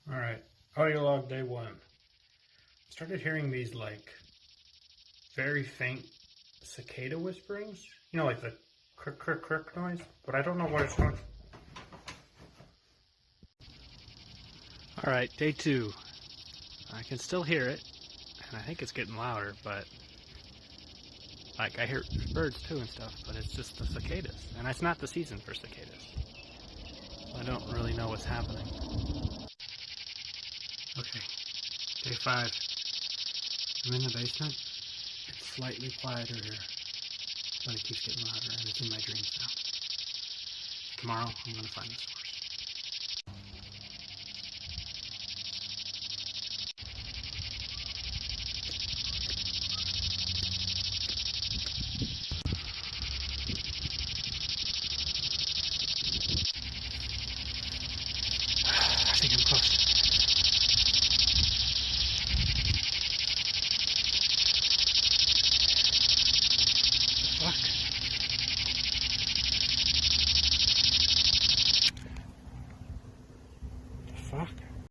Alright, audio log day 1. Started hearing these like very faint cicada whisperings. You know, like the crick crick crick noise, but I don't know what it's from. Alright, day 2. I can still hear it, and I think it's getting louder, but like I hear birds too and stuff, but it's just the cicadas. And it's not the season for cicadas. I don't really know what's happening. Okay, day 5. I'm in the basement. It's slightly quieter here, but it keeps getting louder, and it's in my dreams now. Tomorrow, I'm going to find this one.